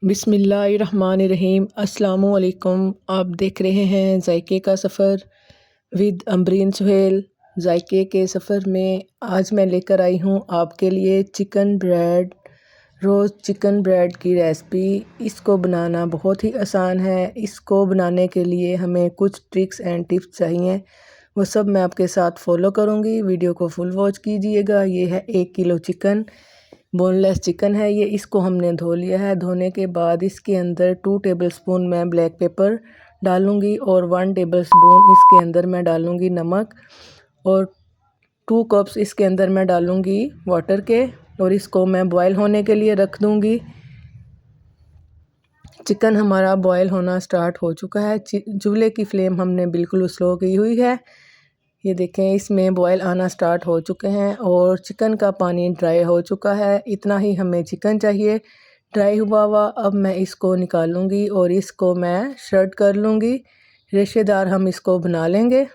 बिस्मिल्लाहिर्रहमानिर्रहीम अस्सलामुअलैकुम। आप देख रहे हैं जायके का सफ़र विद अम्बरीन सुहेल। जायके के सफ़र में आज मैं लेकर आई हूँ आपके लिए चिकन ब्रेड रोज़ चिकन ब्रेड की रेसिपी। इसको बनाना बहुत ही आसान है। इसको बनाने के लिए हमें कुछ ट्रिक्स एंड टिप्स चाहिए, वो सब मैं आपके साथ फॉलो करूँगी। वीडियो को फुल वॉच कीजिएगा। ये है 1 किलो चिकन, बोनलेस चिकन है ये। इसको हमने धो लिया है। धोने के बाद इसके अंदर 2 टेबलस्पून मैं ब्लैक पेपर डालूँगी और 1 टेबलस्पून इसके अंदर मैं डालूँगी नमक और 2 कप्स इसके अंदर मैं डालूँगी वाटर के, और इसको मैं बॉयल होने के लिए रख दूँगी। चिकन हमारा बॉयल होना स्टार्ट हो चुका है। चूल्हे की फ्लेम हमने बिल्कुल स्लो की हुई है। ये देखें, इसमें बॉयल आना स्टार्ट हो चुके हैं और चिकन का पानी ड्राई हो चुका है। इतना ही हमें चिकन चाहिए ड्राई हुआ हुआ। अब मैं इसको निकालूंगी और इसको मैं श्रेड कर लूँगी। रेशेदार हम इसको बना लेंगे।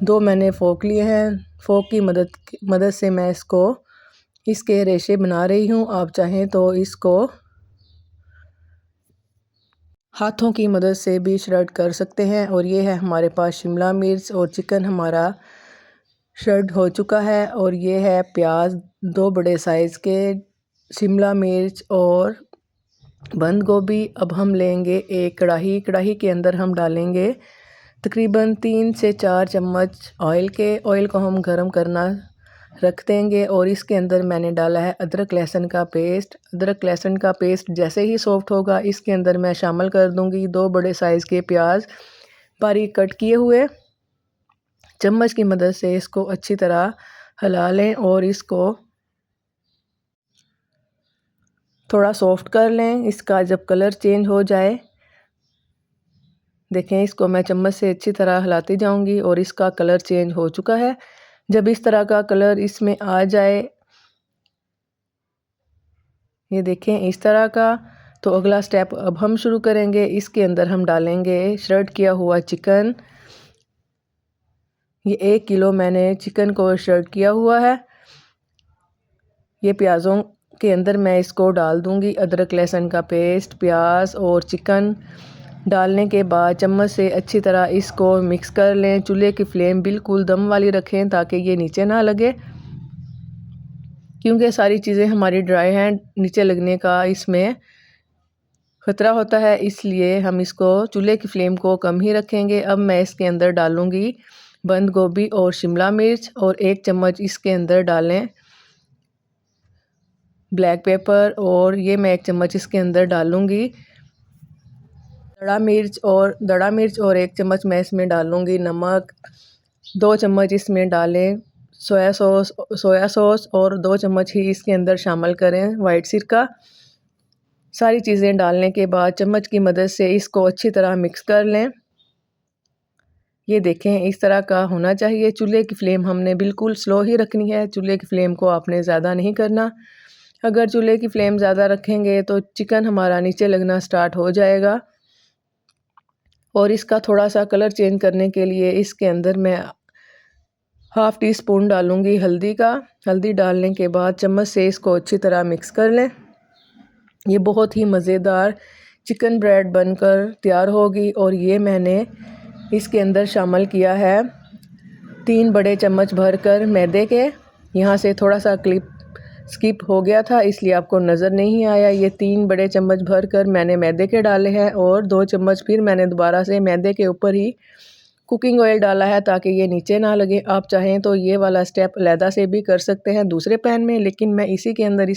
2 मैंने फोक लिए हैं। फोक की मदद से मैं इसके रेशे बना रही हूँ। आप चाहें तो इसको हाथों की मदद से भी श्रेड कर सकते हैं। और ये है हमारे पास शिमला मिर्च और चिकन हमारा श्रेड हो चुका है। और ये है प्याज 2 बड़े साइज़ के, शिमला मिर्च और बंद गोभी। अब हम लेंगे एक कढ़ाई के अंदर हम डालेंगे तकरीबन 3 से 4 चम्मच ऑयल को हम गरम करना रख देंगे। और इसके अंदर मैंने डाला है अदरक लहसुन का पेस्ट। जैसे ही सॉफ्ट होगा इसके अंदर मैं शामिल कर दूंगी 2 बड़े साइज़ के प्याज बारीक कट किए हुए। चम्मच की मदद से इसको अच्छी तरह हिला लें और इसको थोड़ा सॉफ्ट कर लें। इसका जब कलर चेंज हो जाए, देखें, इसको मैं चम्मच से अच्छी तरह हिलाती जाऊंगी और इसका कलर चेंज हो चुका है। जब इस तरह का कलर इसमें आ जाए, ये देखें इस तरह का, तो अगला स्टेप अब हम शुरू करेंगे। इसके अंदर हम डालेंगे श्रेड किया हुआ चिकन। ये 1 किलो मैंने चिकन को श्रेड किया हुआ है। ये प्याज़ों के अंदर मैं इसको डाल दूंगी अदरक लहसुन का पेस्ट, प्याज और चिकन। डालने के बाद चम्मच से अच्छी तरह इसको मिक्स कर लें। चूल्हे की फ्लेम बिल्कुल दम वाली रखें ताकि ये नीचे ना लगे, क्योंकि सारी चीज़ें हमारी ड्राई हैं, नीचे लगने का इसमें ख़तरा होता है। इसलिए हम इसको चूल्हे की फ्लेम को कम ही रखेंगे। अब मैं इसके अंदर डालूँगी बंद गोभी और शिमला मिर्च, और 1 चम्मच इसके अंदर डालें ब्लैक पेपर, और ये मैं 1 चम्मच इसके अंदर डालूँगी दड़ा मिर्च और 1 चम्मच मैं इसमें डालूँगी नमक। 2 चम्मच इसमें डालें सोया सॉस और 2 चम्मच ही इसके अंदर शामिल करें वाइट सिरका। सारी चीज़ें डालने के बाद चम्मच की मदद से इसको अच्छी तरह मिक्स कर लें। ये देखें इस तरह का होना चाहिए। चूल्हे की फ्लेम हमने बिल्कुल स्लो ही रखनी है। चूल्हे की फ्लेम को आपने ज़्यादा नहीं करना। अगर चूल्हे की फ्लेम ज़्यादा रखेंगे तो चिकन हमारा नीचे लगना स्टार्ट हो जाएगा। और इसका थोड़ा सा कलर चेंज करने के लिए इसके अंदर मैं हाफ़ टी स्पून डालूँगी हल्दी डालने के बाद चम्मच से इसको अच्छी तरह मिक्स कर लें। ये बहुत ही मज़ेदार चिकन ब्रेड बनकर तैयार होगी। और ये मैंने इसके अंदर शामिल किया है 3 बड़े चम्मच भरकर मैदे के। यहाँ से थोड़ा सा क्लिप स्किप हो गया था, इसलिए आपको नज़र नहीं आया। ये 3 बड़े चम्मच भरकर मैंने मैदे के डाले हैं और 2 चम्मच फिर मैंने दोबारा से मैदे के ऊपर ही कुकिंग ऑयल डाला है ताकि ये नीचे ना लगे। आप चाहें तो ये वाला स्टेप अलहदा से भी कर सकते हैं दूसरे पैन में, लेकिन मैं इसी के अंदर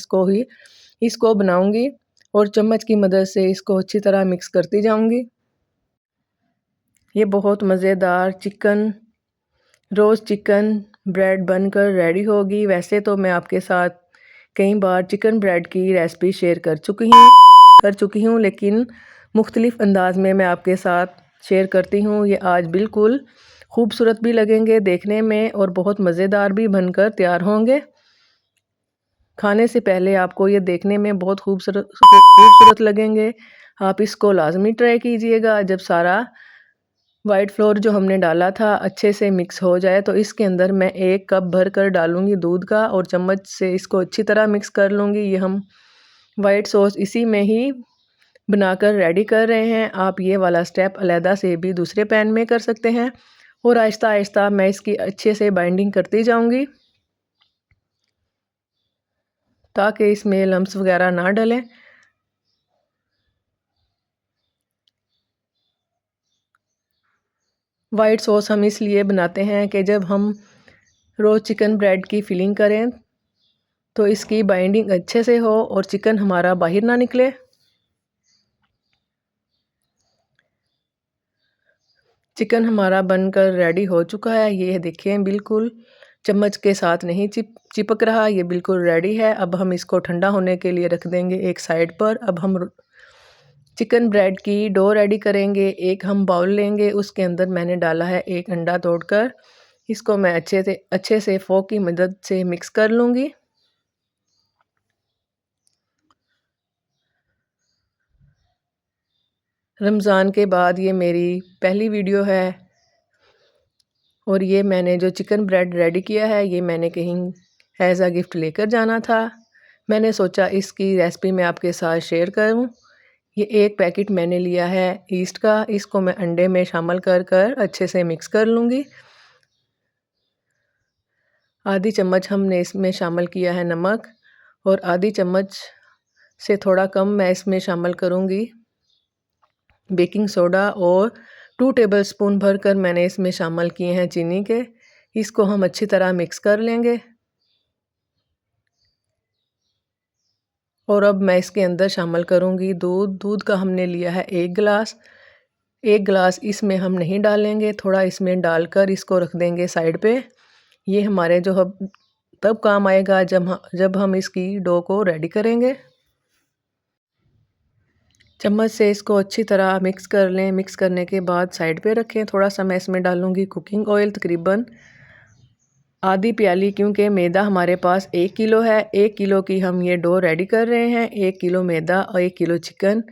इसको बनाऊंगी और चम्मच की मदद से इसको अच्छी तरह मिक्स करती जाऊंगी। ये बहुत मज़ेदार रोज़ चिकन ब्रेड बनकर रेडी होगी। वैसे तो मैं आपके साथ कई बार चिकन ब्रेड की रेसिपी शेयर कर चुकी हूँ, लेकिन मुख्तलिफ़ अंदाज में मैं आपके साथ शेयर करती हूँ। ये आज बिल्कुल खूबसूरत भी लगेंगे देखने में और बहुत मज़ेदार भी बनकर तैयार होंगे। खाने से पहले आपको ये देखने में बहुत खूबसूरत लगेंगे। आप इसको लाजमी ट्राई कीजिएगा। जब सारा वाइट फ्लोर जो हमने डाला था अच्छे से मिक्स हो जाए तो इसके अंदर मैं 1 कप भर कर डालूँगी दूध का और चम्मच से इसको अच्छी तरह मिक्स कर लूँगी। ये हम वाइट सॉस इसी में ही बनाकर रेडी कर रहे हैं। आप ये वाला स्टेप अलहदा से भी दूसरे पैन में कर सकते हैं। और आहिस्ता आहिस्ता मैं इसकी अच्छे से बाइंडिंग करती जाऊंगी ताकि इसमें लम्स वगैरह ना डलें। वाइट सॉस हम इसलिए बनाते हैं कि जब हम रोज़ चिकन ब्रेड की फिलिंग करें तो इसकी बाइंडिंग अच्छे से हो और चिकन हमारा बाहर ना निकले। चिकन हमारा बनकर रेडी हो चुका है। ये देखिए बिल्कुल चम्मच के साथ नहीं चिपक रहा, ये बिल्कुल रेडी है। अब हम इसको ठंडा होने के लिए रख देंगे एक साइड पर। अब हम चिकन ब्रेड की डो रेडी करेंगे। एक हम बाउल लेंगे, उसके अंदर मैंने डाला है एक अंडा तोड़कर। इसको मैं अच्छे से फोक की मदद से मिक्स कर लूँगी। रमज़ान के बाद ये मेरी पहली वीडियो है और ये मैंने जो चिकन ब्रेड रेडी किया है ये मैंने कहीं एज अ गिफ्ट लेकर जाना था। मैंने सोचा इसकी रेसिपी मैं आपके साथ शेयर करूं। ये एक पैकेट मैंने लिया है ईस्ट का, इसको मैं अंडे में शामिल कर अच्छे से मिक्स कर लूँगी। आधी चम्मच हमने इसमें शामिल किया है नमक और आधी चम्मच से थोड़ा कम मैं इसमें शामिल करूँगी बेकिंग सोडा और 2 टेबलस्पून भरकर मैंने इसमें शामिल किए हैं चीनी के। इसको हम अच्छी तरह मिक्स कर लेंगे। और अब मैं इसके अंदर शामिल करूँगी दूध का हमने लिया है 1 गिलास। 1 गिलास इसमें हम नहीं डालेंगे, थोड़ा इसमें डालकर इसको रख देंगे साइड पे। ये हमारे जो अब तब काम आएगा जब हम इसकी डो को रेडी करेंगे। चम्मच से इसको अच्छी तरह मिक्स कर लें। मिक्स करने के बाद साइड पे रखें। थोड़ा सा मैं इसमें डालूँगी कुकिंग ऑयल, तकरीबन आधी प्याली, क्योंकि मैदा हमारे पास 1 किलो है। 1 किलो की हम ये डो रेडी कर रहे हैं। 1 किलो मैदा और 1 किलो चिकन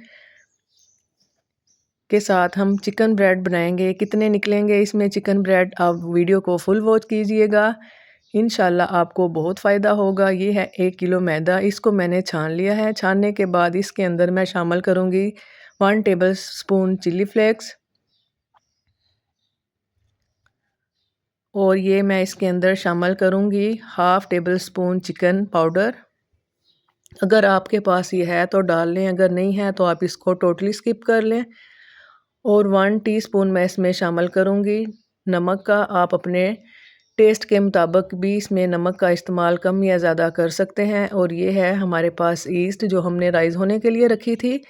के साथ हम चिकन ब्रेड बनाएंगे। कितने निकलेंगे इसमें चिकन ब्रेड, आप वीडियो को फुल वॉच कीजिएगा, इंशाल्लाह आपको बहुत फ़ायदा होगा। ये है 1 किलो मैदा, इसको मैंने छान लिया है। छानने के बाद इसके अंदर मैं शामिल करूँगी 1 टेबलस्पून चिली फ्लेक्स और ये मैं इसके अंदर शामिल करूँगी 1/2 टेबलस्पून चिकन पाउडर। अगर आपके पास ये है तो डाल लें, अगर नहीं है तो आप इसको टोटली स्किप कर लें। और 1 टीस्पून मैं इसमें शामिल करूँगी नमक का। आप अपने टेस्ट के मुताबिक भी इसमें नमक का इस्तेमाल कम या ज़्यादा कर सकते हैं। और ये है हमारे पास ईस्ट जो हमने राइज़ होने के लिए रखी थी।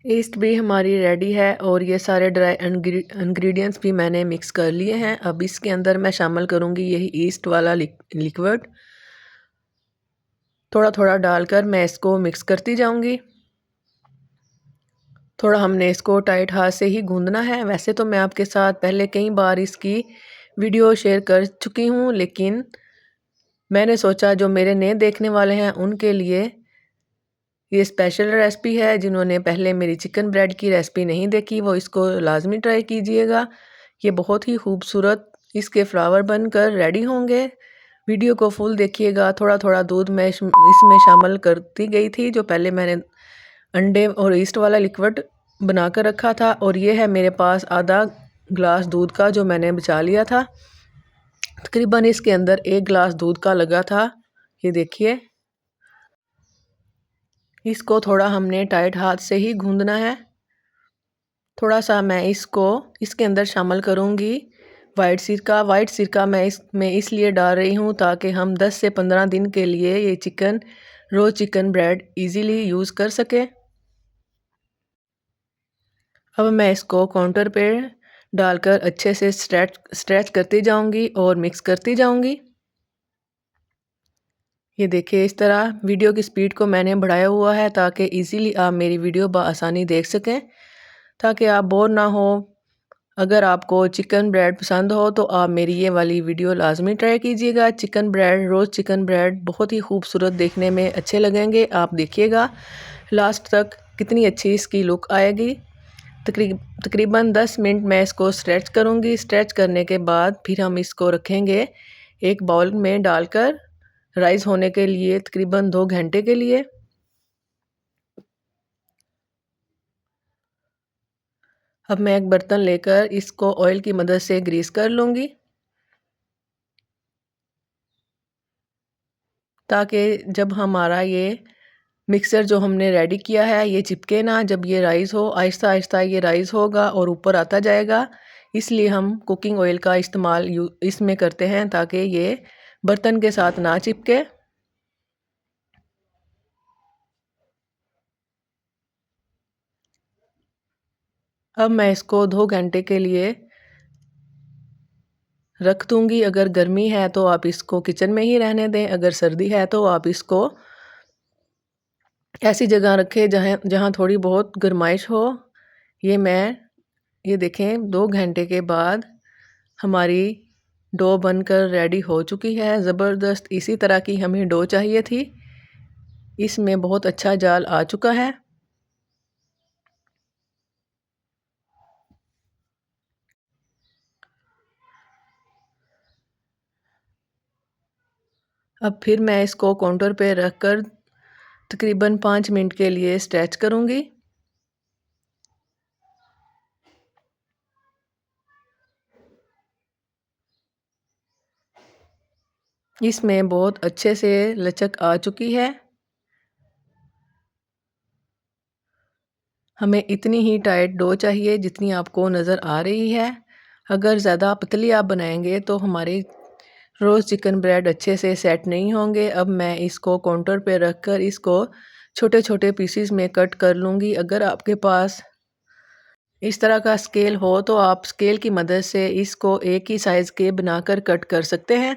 ईस्ट भी हमारी रेडी है और ये सारे ड्राई इंग्रेडिएंट्स भी मैंने मिक्स कर लिए हैं। अब इसके अंदर मैं शामिल करूँगी यही ईस्ट वाला लिक्विड। थोड़ा थोड़ा डालकर मैं इसको मिक्स करती जाऊँगी। थोड़ा हमने इसको टाइट हाथ से ही गूंदना है। वैसे तो मैं आपके साथ पहले कई बार इसकी वीडियो शेयर कर चुकी हूँ, लेकिन मैंने सोचा जो मेरे नए देखने वाले हैं उनके लिए ये स्पेशल रेसिपी है। जिन्होंने पहले मेरी चिकन ब्रेड की रेसिपी नहीं देखी वो इसको लाजमी ट्राई कीजिएगा। ये बहुत ही खूबसूरत इसके फ्लावर बनकर रेडी होंगे। वीडियो को फुल देखिएगा। थोड़ा थोड़ा दूध मैं इसमें शामिल करती गई थी जो पहले मैंने अंडे और ईस्ट वाला लिक्विड बना कर रखा था। और ये है मेरे पास आधा ग्लास दूध का जो मैंने बचा लिया था। तकरीबन इसके अंदर 1 गिलास दूध का लगा था। ये देखिए, इसको थोड़ा हमने टाइट हाथ से ही गूंदना है। थोड़ा सा मैं इसके अंदर शामिल करूँगी वाइट सिरका। वाइट सिरका मैं इसमें इसलिए डाल रही हूँ ताकि हम 10 से 15 दिन के लिए ये रोज़ चिकन ब्रेड इजीली यूज़ कर सकें। अब मैं इसको काउंटर पे डालकर अच्छे से स्ट्रेच करती जाऊंगी और मिक्स करती जाऊंगी। ये देखिए, इस तरह वीडियो की स्पीड को मैंने बढ़ाया हुआ है ताकि इजीली आप मेरी वीडियो बआसानी देख सकें, ताकि आप बोर ना हो। अगर आपको चिकन ब्रेड पसंद हो तो आप मेरी ये वाली वीडियो लाजमी ट्राई कीजिएगा। चिकन ब्रेड, रोज़ चिकन ब्रेड बहुत ही खूबसूरत देखने में अच्छे लगेंगे। आप देखिएगा लास्ट तक कितनी अच्छी इसकी लुक आएगी। तकरीबन 10 मिनट मैं इसको स्ट्रेच करूँगी। स्ट्रेच करने के बाद फिर हम इसको रखेंगे एक बाउल में डालकर राइस होने के लिए तकरीबन 2 घंटे के लिए। अब मैं एक बर्तन लेकर इसको ऑयल की मदद से ग्रीस कर लूँगी, ताकि जब हमारा ये मिक्सर जो हमने रेडी किया है ये चिपके ना। जब ये राइस हो, आहिस्ता आहिस्ता ये राइस होगा और ऊपर आता जाएगा। इसलिए हम कुकिंग ऑयल का इस्तेमाल इसमें करते हैं, ताकि ये बर्तन के साथ ना चिपके। अब मैं इसको 2 घंटे के लिए रख दूँगी। अगर गर्मी है तो आप इसको किचन में ही रहने दें, अगर सर्दी है तो आप इसको ऐसी जगह रखें जहाँ जहाँ थोड़ी बहुत गर्माइश हो। ये देखें 2 घंटे के बाद हमारी डो बनकर रेडी हो चुकी है। ज़बरदस्त इसी तरह की हमें डो चाहिए थी। इसमें बहुत अच्छा जाल आ चुका है। अब फिर मैं इसको काउंटर पे रख कर तकरीबन 5 मिनट के लिए स्ट्रेच करूँगी। इसमें बहुत अच्छे से लचक आ चुकी है। हमें इतनी ही टाइट डो चाहिए जितनी आपको नज़र आ रही है। अगर ज़्यादा पतली आप बनाएंगे तो हमारे रोज़ चिकन ब्रेड अच्छे से सेट नहीं होंगे। अब मैं इसको काउंटर पे रख कर इसको छोटे छोटे पीसीज में कट कर लूँगी। अगर आपके पास इस तरह का स्केल हो तो आप स्केल की मदद से इसको एक ही साइज़ के बनाकर कट कर सकते हैं।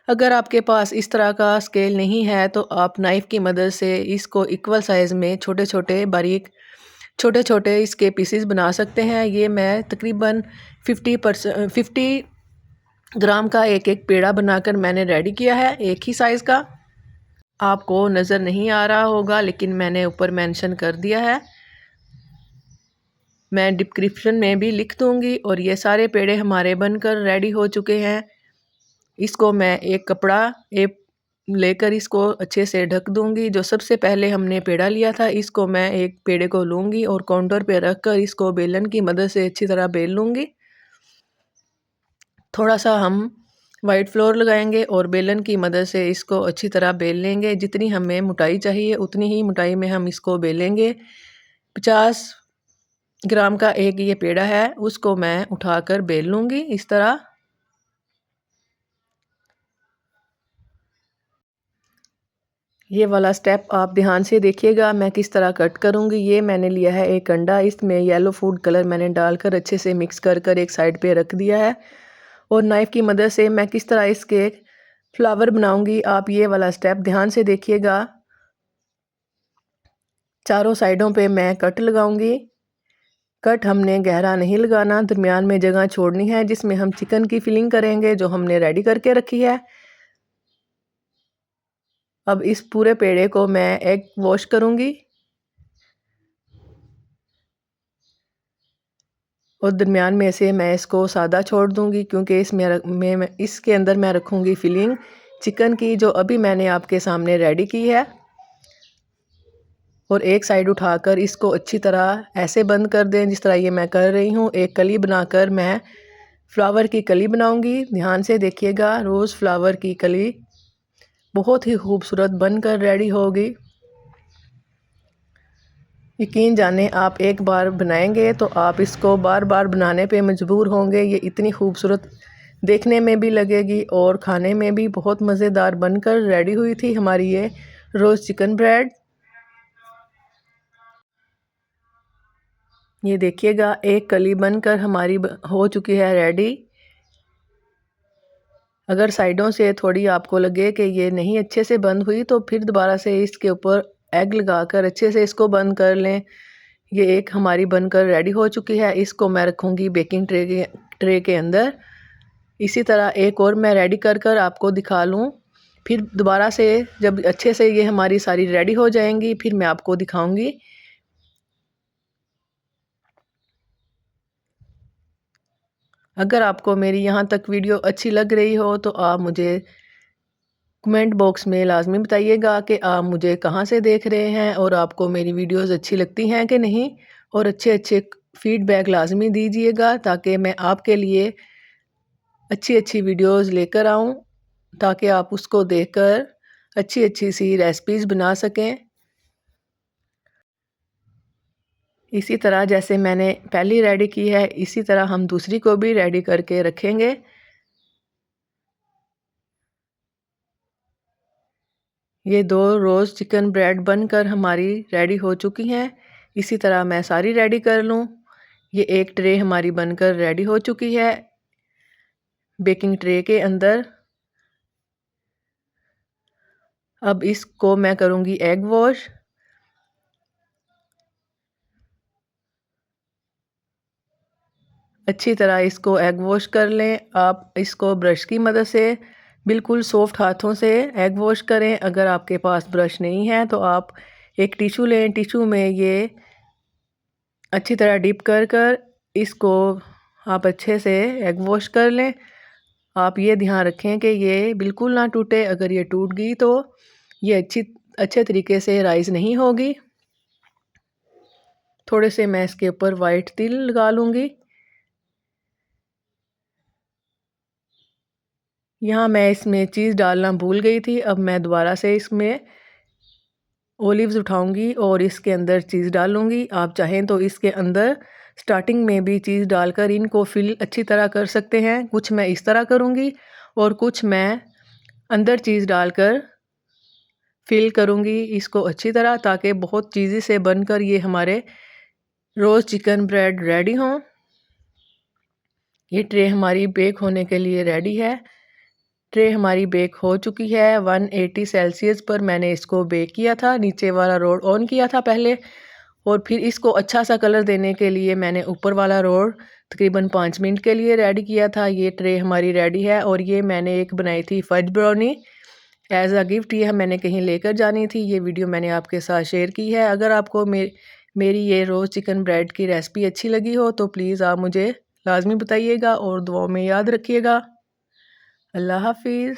अगर आपके पास इस तरह का स्केल नहीं है तो आप नाइफ़ की मदद से इसको इक्वल साइज़ में छोटे छोटे बारीक छोटे छोटे इसके पीसीज बना सकते हैं। ये मैं तकरीबन 50 ग्राम का एक एक पेड़ा बनाकर मैंने रेडी किया है, एक ही साइज़ का। आपको नज़र नहीं आ रहा होगा लेकिन मैंने ऊपर मेंशन कर दिया है। मैं डिस्क्रिप्शन में भी लिख दूँगी। और ये सारे पेड़े हमारे बनकर रेडी हो चुके हैं। इसको मैं एक कपड़ा एक लेकर इसको अच्छे से ढक दूँगी। जो सबसे पहले हमने पेड़ा लिया था, इसको मैं एक पेड़े को लूँगी और काउंटर पे रख कर इसको बेलन की मदद से अच्छी तरह बेल लूँगी। थोड़ा सा हम वाइट फ्लोर लगाएंगे और बेलन की मदद से इसको अच्छी तरह बेल लेंगे। जितनी हमें मोटाई चाहिए उतनी ही मोटाई में हम इसको बेलेंगे। 50 ग्राम का एक ये पेड़ा है, उसको मैं उठाकर बेल लूँगी इस तरह। ये वाला स्टेप आप ध्यान से देखिएगा मैं किस तरह कट करूँगी। ये मैंने लिया है एक अंडा, इसमें येलो फूड कलर मैंने डालकर अच्छे से मिक्स कर कर एक साइड पे रख दिया है। और नाइफ़ की मदद से मैं किस तरह इसके फ्लावर बनाऊँगी, आप ये वाला स्टेप ध्यान से देखिएगा। चारों साइडों पे मैं कट लगाऊँगी। कट हमने गहरा नहीं लगाना, दरमियान में जगह छोड़नी है जिसमें हम चिकन की फिलिंग करेंगे जो हमने रेडी करके रखी है। अब इस पूरे पेड़े को मैं एग वॉश करूँगी और दरमियान में से मैं इसको सादा छोड़ दूँगी, क्योंकि इसमें इसके अंदर मैं रखूँगी फिलिंग चिकन की, जो अभी मैंने आपके सामने रेडी की है। और एक साइड उठाकर इसको अच्छी तरह ऐसे बंद कर दें जिस तरह ये मैं कर रही हूँ। एक कली बनाकर मैं फ्लावर की कली बनाऊँगी। ध्यान से देखिएगा, रोज़ फ्लावर की कली बहुत ही खूबसूरत बनकर रेडी होगी। यकीन जाने आप एक बार बनाएंगे तो आप इसको बार बार बनाने पे मजबूर होंगे। ये इतनी खूबसूरत देखने में भी लगेगी और खाने में भी बहुत मज़ेदार बनकर रेडी हुई थी हमारी ये रोज़ चिकन ब्रेड। ये देखिएगा एक कली बनकर हमारी हो चुकी है रेडी। अगर साइडों से थोड़ी आपको लगे कि ये नहीं अच्छे से बंद हुई तो फिर दोबारा से इसके ऊपर एग लगाकर अच्छे से इसको बंद कर लें। ये एक हमारी बनकर रेडी हो चुकी है। इसको मैं रखूँगी बेकिंग ट्रे के अंदर। इसी तरह एक और मैं रेडी कर कर आपको दिखा लूँ। फिर दोबारा से जब अच्छे से ये हमारी सारी रेडी हो जाएंगी फिर मैं आपको दिखाऊँगी। अगर आपको मेरी यहाँ तक वीडियो अच्छी लग रही हो तो आप मुझे कमेंट बॉक्स में लाजमी बताइएगा कि आप मुझे कहाँ से देख रहे हैं और आपको मेरी वीडियोस अच्छी लगती हैं कि नहीं, और अच्छे अच्छे फीडबैक लाजमी दीजिएगा ताकि मैं आपके लिए अच्छी अच्छी वीडियोस लेकर आऊँ, ताकि आप उसको देखकर अच्छी अच्छी सी रेसिपीज़ बना सकें। इसी तरह जैसे मैंने पहली रेडी की है, इसी तरह हम दूसरी को भी रेडी करके रखेंगे। ये 2 रोज़ चिकन ब्रेड बनकर हमारी रेडी हो चुकी हैं। इसी तरह मैं सारी रेडी कर लूँ। ये एक ट्रे हमारी बनकर रेडी हो चुकी है बेकिंग ट्रे के अंदर। अब इसको मैं करूँगी एग वॉश। अच्छी तरह इसको एग वॉश कर लें। आप इसको ब्रश की मदद से बिल्कुल सॉफ्ट हाथों से एग वॉश करें। अगर आपके पास ब्रश नहीं है तो आप एक टिशू लें, टिशू में ये अच्छी तरह डिप कर कर इसको आप अच्छे से एग वॉश कर लें। आप ये ध्यान रखें कि ये बिल्कुल ना टूटे। अगर ये टूट गई तो ये अच्छे तरीके से राइज़ नहीं होगी। थोड़े से मैं इसके ऊपर वाइट तिल लगा लूँगी। यहाँ मैं इसमें चीज़ डालना भूल गई थी। अब मैं दोबारा से इसमें ओलिव्स उठाऊंगी और इसके अंदर चीज़ डालूंगी। आप चाहें तो इसके अंदर स्टार्टिंग में भी चीज़ डालकर इनको फिल अच्छी तरह कर सकते हैं। कुछ मैं इस तरह करूंगी और कुछ मैं अंदर चीज़ डालकर फिल करूंगी इसको अच्छी तरह, ताकि बहुत चीज़ी से बनकर ये हमारे रोज़ चिकन ब्रेड रेडी हों। ये ट्रे हमारी बेक होने के लिए रेडी है। ट्रे हमारी बेक हो चुकी है। 180 सेल्सियस पर मैंने इसको बेक किया था। नीचे वाला रोड ऑन किया था पहले, और फिर इसको अच्छा सा कलर देने के लिए मैंने ऊपर वाला रोड तकरीबन 5 मिनट के लिए रेडी किया था। ये ट्रे हमारी रेडी है। और ये मैंने एक बनाई थी fudge brownie as a gift. ये मैंने कहीं लेकर जानी थी। ये वीडियो मैंने आपके साथ शेयर की है। अगर आपको मेरी ये रोज़ चिकन ब्रेड की रेसिपी अच्छी लगी हो तो प्लीज़ आप मुझे लाजमी बताइएगा और दुआओं में याद रखिएगा। अल्लाह हाफिज़।